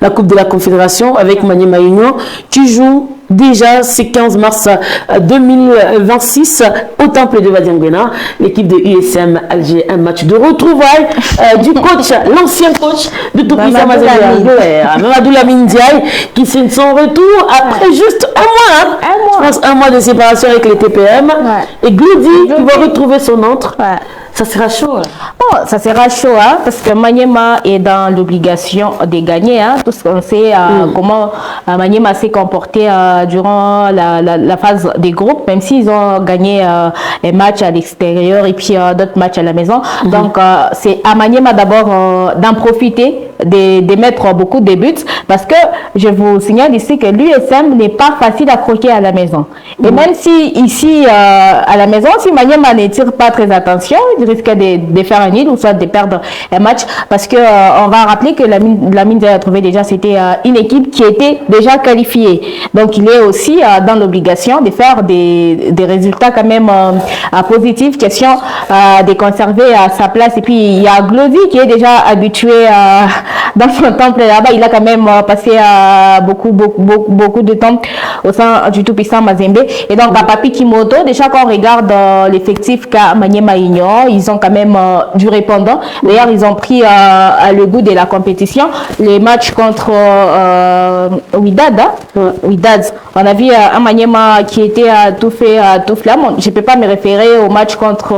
la Coupe de la Confédération avec Maniema Union qui joue déjà ce 15 mars 2026 au temple de Badiangwena. L'équipe de USM Alger, un match de retrouvailles du coach, l'ancien coach de Tout-Puissant Mamadou Lamine Ndiaye, qui fait son retour après juste un mois. Je pense un mois de séparation avec les TPM. Et Gloudi qui va retrouver son entre. Ça sera chaud. Oh, ça sera chaud, parce que Maniema est dans l'obligation de gagner. Tout ce qu'on sait, comment Maniema s'est comporté durant la phase des groupes, même s'ils ont gagné un match à l'extérieur et puis d'autres matchs à la maison. Donc, c'est à Maniema d'abord d'en profiter, de mettre beaucoup de buts, parce que je vous signale ici que l'USM n'est pas facile à croquer à la maison. Et même si ici, à la maison, si Maniema ne tire pas très attention, il risque de faire un nul ou soit de perdre un match, parce que on va rappeler que la mine de trouvé déjà, c'était une équipe qui était déjà qualifiée. Donc, il est aussi dans l'obligation de faire des résultats quand même positifs, question de conserver sa place. Et puis, il y a Glody qui est déjà habitué dans son temple là-bas. Il a quand même passé beaucoup de temps au sein du Tout-Puissant Mazembe. Et donc, à Papi Kimoto, déjà quand on regarde l'effectif qu'a Maniema Union, ils ont quand même du répondant. D'ailleurs, ils ont pris le goût de la compétition. Les matchs contre Wydad, on a vu un Maniema qui était tout fait, tout flamme. Je ne peux pas me référer au match contre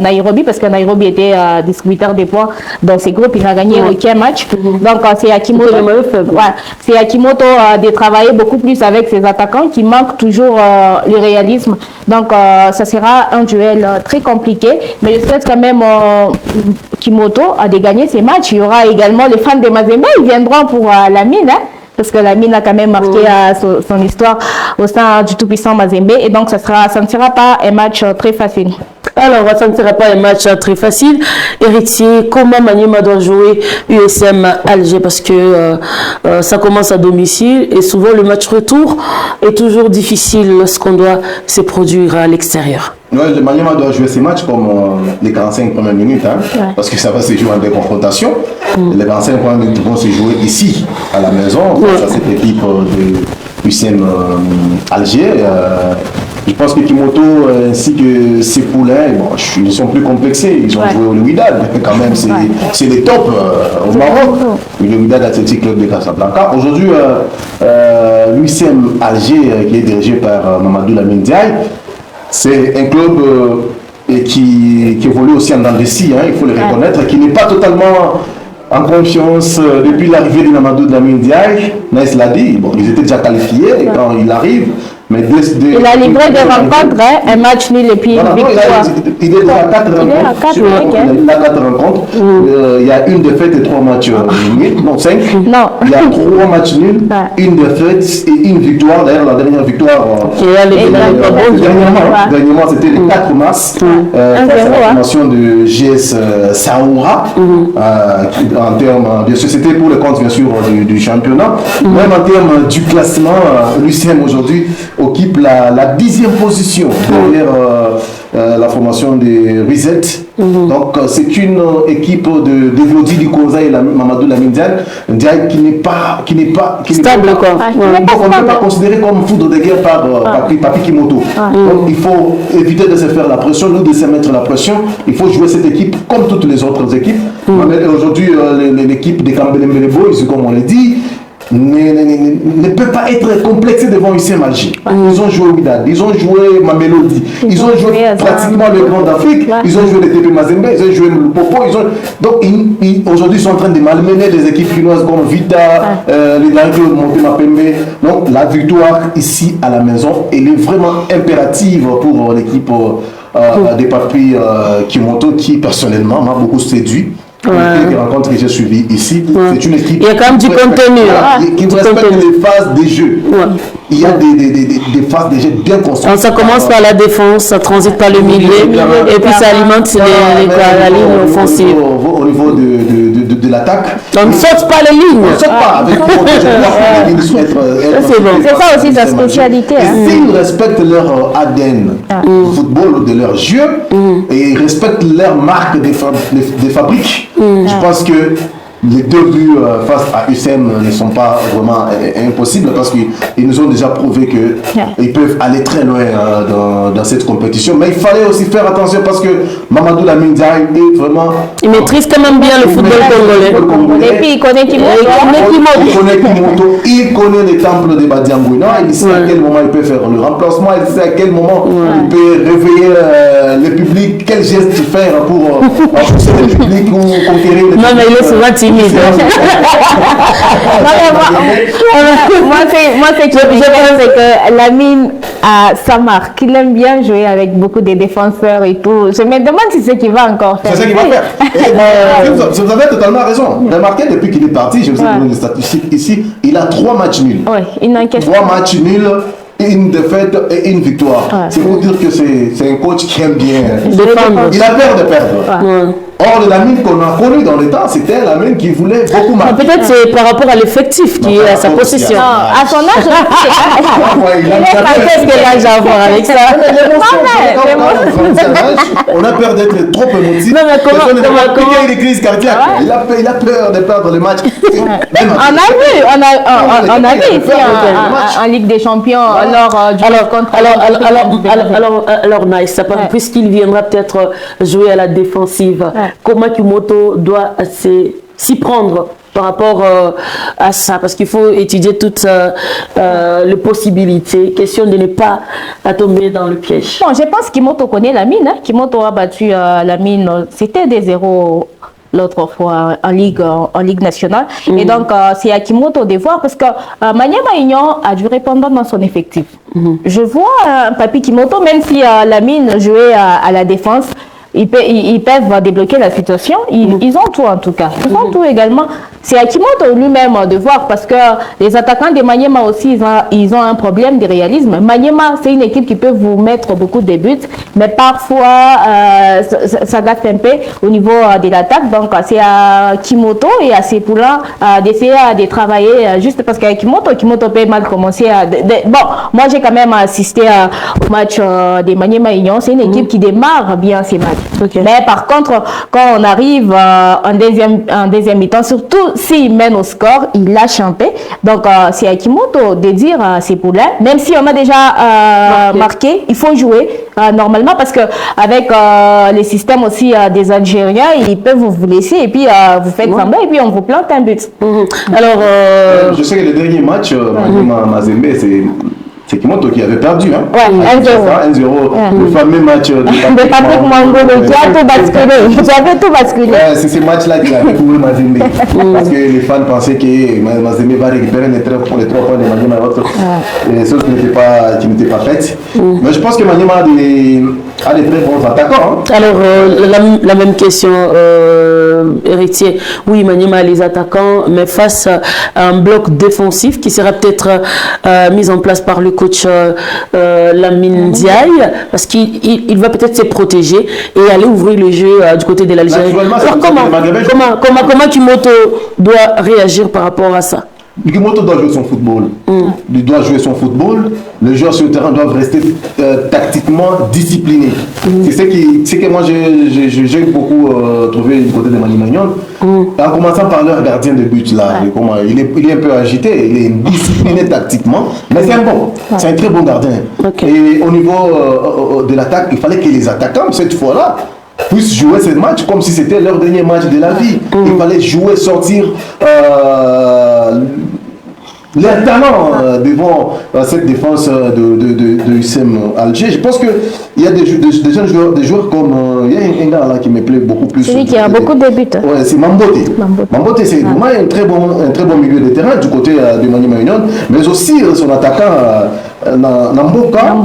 Nairobi, parce que Nairobi était distributeur des points dans ces groupes. Il a gagné aucun match. Donc, c'est Akimoto. C'est Akimoto de travailler beaucoup plus avec ses attaquants qui manquent toujours le réalisme. Donc, ça sera un duel très compliqué. Mais je souhaite quand même Kimoto de gagner ces matchs. Il y aura également les fans de Mazembe. Ils viendront pour la mine, parce que la mine a quand même marqué son histoire au sein du Tout-Puissant Mazembe. Et donc, ça ne sera pas un match très facile. Alors, ça ne sera pas un match très facile. Héritier, comment Maniema doit jouer USM Alger? Parce que ça commence à domicile et souvent le match retour est toujours difficile lorsqu'on doit se produire à l'extérieur. Ouais, Maniema doit jouer ses matchs comme les 45 premières minutes, parce que ça va se jouer en des confrontations. Les 45 premières minutes vont se jouer ici, à la maison, face à cette équipe de USM Alger. Je pense que Kimoto ainsi que ses poulains, ils sont plus complexés. Ils ont joué au Wydad, quand même, c'est les tops au Maroc. Le Wydad Athletic Club de Casablanca. Aujourd'hui, l'USM Alger, qui est dirigé par Mamadou Lamine Ndiaye, c'est un club qui évolue aussi en dents de scie, il faut le reconnaître, qui n'est pas totalement en confiance depuis l'arrivée de Mamadou Lamine Ndiaye. Naïs l'a dit, ils étaient déjà qualifiés quand il arrive. Mais il a livré des rencontres, un match nul et puis une victoire. Il est à 4 rencontres. Il a 4 rencontres. Il y a une défaite et 3 matchs nuls. Non, 5. Non. Il y a 3 matchs nuls, une défaite et une victoire. D'ailleurs, la dernière victoire, dernièrement, c'était le 4 mars. La formation de GS Saoura. En termes, bien sûr, c'était pour le compte, bien sûr, du championnat. Même en termes du classement, l'UCM aujourd'hui occupe la 10e position derrière la formation des Rizet. Donc c'est une équipe de Glody Dikoza et Mamadou Lamine Ndiaye qui n'est pas stable, on ne peut pas considérer comme foudre de guerre par Papi Kimoto. Donc il faut éviter de se faire la pression, nous de se mettre la pression. Il faut jouer cette équipe comme toutes les autres équipes. Aujourd'hui l'équipe des Kambele Boys, comme on l'a dit, ne peut pas être complexé devant USM Alger. Ils ont joué Wydad, ils ont joué Mamelodi, ils ont joué pratiquement le Grand d'Afrique, ils ont joué les TP Mazembe, ils ont joué le Popo. Donc aujourd'hui ils sont en train de malmener des équipes chinoises comme Vita, les Dangos de Montemapembe. Donc la victoire ici à la maison, elle est vraiment impérative pour l'équipe des Papi Kimoto qui personnellement m'a beaucoup séduit. Les rencontres que j'ai suivies ici, c'est une équipe. Il y a quand même du contenu. Qui respecte les phases des jeux. Il y a des phases de jeu bien construites. Ça commence par la défense, ça transite par le milieu, et puis ça alimente la ligne offensive. Au niveau de l'attaque. On ne saute pas les lignes. On ne saute pas avec c'est ça aussi sa spécialité. S'ils respectent leur ADN football, de leur jeu, et ils respectent leur marque des fabriques, je pense que les 2 buts face à USM ne sont pas vraiment impossibles parce qu'ils nous ont déjà prouvé qu'ils peuvent aller très loin dans cette compétition. Mais il fallait aussi faire attention parce que Mamadou Lamine Ndiaye est vraiment... Il maîtrise quand même bien le football congolais. Et puis il connaît Kimoto. Il connaît les temples de Badiangouina. Il sait à quel moment il peut faire le remplacement. Il sait à quel moment il peut réveiller le public. Quel geste faire pour pousser le public ou conquérir le public. Non, mais il est souvent timide. Moi, ce que je pense, c'est que Lamine a sa marque. Il aime bien jouer avec beaucoup de défenseurs et tout. Je me demande si c'est ce qu'il va encore faire. C'est ce qu'il va faire. Vous avez totalement raison. Remarquez, depuis qu'il est parti, je vous ai donné les statistiques ici, il a 3 matchs nuls. Oui, il n'encaisse pas. 3 matchs nuls, une défaite et une victoire. C'est pour dire que c'est un coach qui aime bien défendre. Il a peur de perdre. Or, le Lamine qu'on a connu dans le temps, c'était un Lamine qui voulait beaucoup marquer. Peut-être c'est par rapport à l'effectif qui est à sa possession. À son âge, qu'est-ce que l'âge a à voir avec ça? On a peur d'être trop émotif. Non, mais comment il a des crises cardiaques. Il a peur de perdre le match. On a vu ici en Ligue des Champions alors Nice, puisqu'il viendra peut-être jouer à la défensive. Comment Kimoto doit s'y prendre par rapport à ça, parce qu'il faut étudier toutes les possibilités, question de ne pas tomber dans le piège. Bon, je pense que Kimoto connaît Lamine. Kimoto a battu Lamine, c'était des 0 l'autre fois en Ligue nationale. Et donc, c'est à Kimoto de voir parce que Maniema Union a duré pendant dans son effectif. Je vois Papi Kimoto, même si Lamine jouait à la défense, ils peuvent débloquer la situation. Ils ont tout en tout cas. Ils ont tout également. C'est à Kimoto lui-même de voir parce que les attaquants de Maniema aussi, ils ont un problème de réalisme. Maniema, c'est une équipe qui peut vous mettre beaucoup de buts, mais parfois, ça gâte un peu au niveau de l'attaque. Donc, c'est à Kimoto et à ses poulains d'essayer de travailler juste parce qu'avec Kimoto peut mal commencer Bon, moi, j'ai quand même assisté au match de Maniema Union. C'est une équipe qui démarre bien ses matchs. Mais par contre, quand on arrive en deuxième mi-temps, surtout s'il mène au score, il lâche un peu. Donc, c'est à Kimoto de dire à ses poulains, même si on a déjà marqué, il faut jouer normalement parce que avec les systèmes aussi des Algériens, ils peuvent vous laisser et puis vous faites semblant et puis on vous plante un but. Alors, je sais que le dernier match, Mazembe, c'est Kimoto qui avait perdu. Hein? Ouais, 1-0. 1-0. Le fameux match de Patrick Mangolo qui a tout basculé. J'avais tout basculé. C'est ce match-là qui a découvert Mazembe. Parce que les fans pensaient que Mazembe va récupérer les 3 points de Maniema et autres. Chose qui n'était pas faite. Mais je pense que Maniema a des très bons attaquants. Hein? Alors, la même question, héritier. Oui, Maniema a les attaquants, mais face à un bloc défensif qui sera peut-être mis en place par le coach Lamine Ndiaye, parce qu'il va peut-être se protéger et aller ouvrir le jeu du côté de l'Algérie. Alors comment Kimoto doit réagir par rapport à ça? Kimoto doit jouer son football. Il doit jouer son football. Les joueurs sur le terrain doivent rester tactiquement disciplinés. C'est que moi j'ai beaucoup trouvé du côté de Maniema Union. En commençant par leur gardien de but là, il est un peu agité, il est discipliné tactiquement, mais c'est un bon, c'est un très bon gardien. Et au niveau de l'attaque, il fallait que les attaquants cette fois-là puissent jouer ce match comme si c'était leur dernier match de la vie. Il fallait jouer, sortir les talents devant cette défense de USM Alger. Je pense qu'il y a des jeunes joueurs, des joueurs comme il y a un gars là qui me plaît beaucoup plus. Celui qui a beaucoup de buts. Ouais, c'est Mambote. Mambote, c'est vraiment un très bon milieu de terrain du côté de Maniema Union, mais aussi son attaquant Namboka.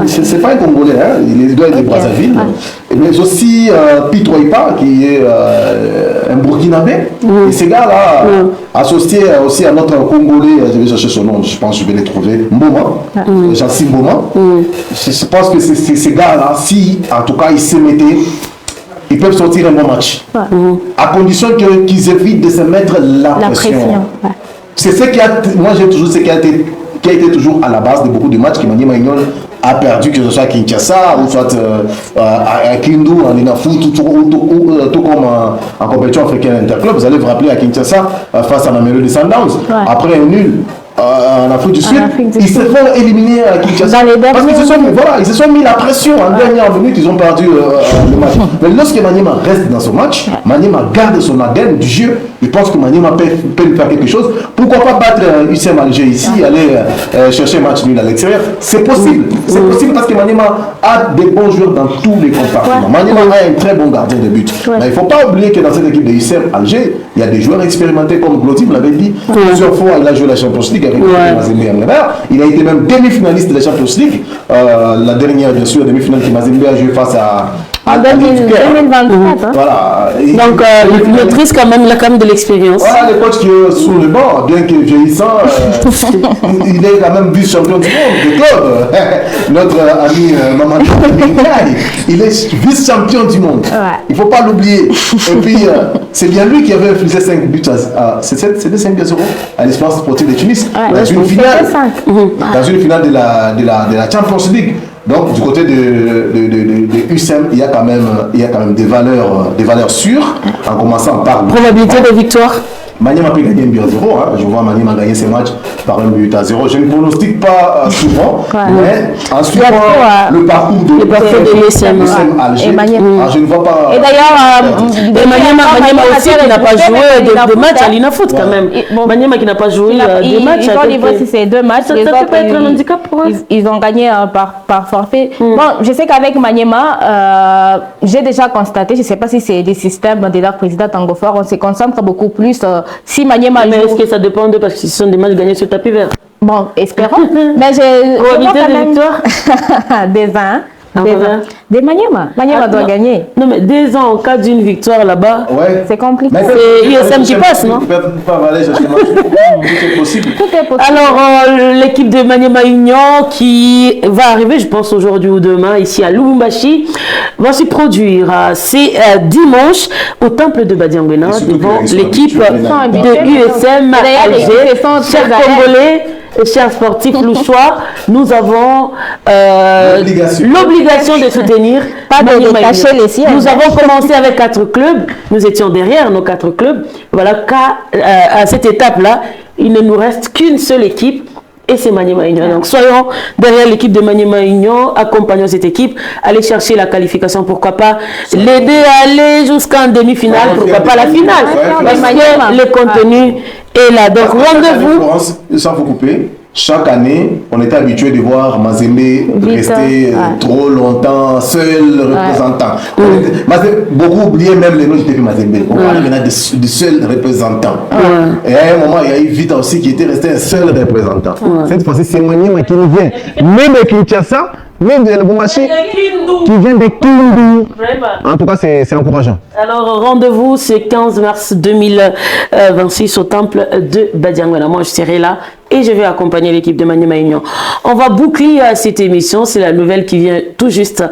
C'est pas un Congolais, hein, il doit être de Brazzaville. Mais aussi Pitroipa qui est un Burkinabé. Et ces gars-là, associés aussi à notre Congolais, je vais chercher son nom, je pense que je vais les trouver, Mboma, Jancy Mboma. Je pense que ces gars-là, si en tout cas ils se mettaient, ils peuvent sortir un bon match. À condition qu'ils évitent de se mettre la pression. C'est ce qui a, moi j'ai toujours ce qui a été toujours à la base de beaucoup de matchs que Maniema Union a perdu, que ce soit à Kinshasa ou soit à Kindu, en Inafoot, tout comme en compétition africaine interclub. Vous allez vous rappeler à Kinshasa face à Mamelodi Sundowns. Après un nul en Afrique du Sud, ils se font éliminer à Kinshasa. Parce qu'ils se sont mis la pression en dernière minute, ils ont perdu le match. Mais lorsque Maniema reste dans ce match, Maniema garde son ADN du jeu, je pense que Maniema peut lui faire quelque chose. Pourquoi pas battre UCM Alger ici, aller chercher un match nul à l'extérieur? C'est possible. C'est possible parce que Maniema a des bons joueurs dans tous les compartiments. Maniema a un très bon gardien de but. Mais il ne faut pas oublier que dans cette équipe de UCM Alger, il y a des joueurs expérimentés comme Gloti, vous l'avez dit. Plusieurs fois, il a joué la Champions League avec Mazembe Amreba. Il a été même demi-finaliste de la Champions League. La dernière, bien sûr, demi-finale que Mazembe a joué face à... En 2024. Voilà. Donc, il maîtrise quand même, il a quand même de l'expérience. Voilà, le coach qui est sur le banc, bien que vieillissant, il est quand même vice-champion du monde, de club. Notre ami Mamadou Ndiaye, il est vice-champion du monde. Il ne faut pas l'oublier. Et puis, c'est bien lui qui avait infligé 5 buts c'était 5 0 à l'Espérance sportive de Tunis. Dans une finale de la Champions League. Donc, du côté de UCM, il y a quand même des valeurs sûres, en commençant par... Probabilité de victoire. Maniema peut gagner un but à 0. Je vois Maniema gagner ses matchs par un but à 0. Je ne pronostique pas souvent, mais en suivant le parcours de l'USM Alger, je ne vois pas... Et d'ailleurs, Maniema aussi qui n'a pas joué de matchs à l'Inafoot quand même. Maniema qui n'a pas joué de matchs. Ils ont livré ces 2 matchs. Ça peut pas être un handicap pour eux. Ils ont gagné par forfait. Bon, je sais qu'avec Maniema, j'ai déjà constaté, je ne sais pas si c'est des systèmes de leur président Tangofor, on se concentre beaucoup plus... Si Maniema mais est-ce que ça dépend de parce que ce sont des matchs gagnés sur tapis vert? Bon, espérons. Mais j'ai probabilité de victoire des 20. Des Maniema. Maniema doit gagner. Non, mais 2 ans en cas d'une victoire là-bas, c'est compliqué. C'est ISM qui passe, non? Tout est possible. Alors, l'équipe de Maniema Union qui va arriver, je pense aujourd'hui ou demain, ici à Lubumbashi, va se produire. C'est dimanche au temple de Badiangwena devant l'équipe de USM Alger. Chers Congolais, chers sportifs louchois, nous avons l'obligation de soutenir. Pas de détacher les siens. Nous avons commencé avec 4 clubs, nous étions derrière nos 4 clubs. Voilà qu'à cette étape-là, il ne nous reste qu'une seule équipe. Et c'est Maniema Union. Donc soyons derrière l'équipe de Maniema Union, accompagnons cette équipe, allez chercher la qualification, pourquoi pas l'aider à aller jusqu'en demi-finale, pourquoi pas la finale. Parce que le contenu est là. Donc rendez-vous. Sans vous couper. Chaque année, on était habitué de voir Mazembe rester trop longtemps seul représentant. Beaucoup oubliaient même les noms du TP Mazembe. On parlait maintenant de seul représentant. Et à un moment, il y a eu Vita aussi qui était resté un seul représentant. Cette fois-ci, c'est Maniema qui nous vient. Même de Kinshasa, même de Lubumbashi, qui vient de Kindu. En tout cas, c'est encourageant. Alors, rendez-vous ce 15 mars 2026 au temple de Badiangwena. Moi, je serai là et je vais accompagner l'équipe de Maniema Union. On va boucler cette émission. C'est la nouvelle qui vient tout juste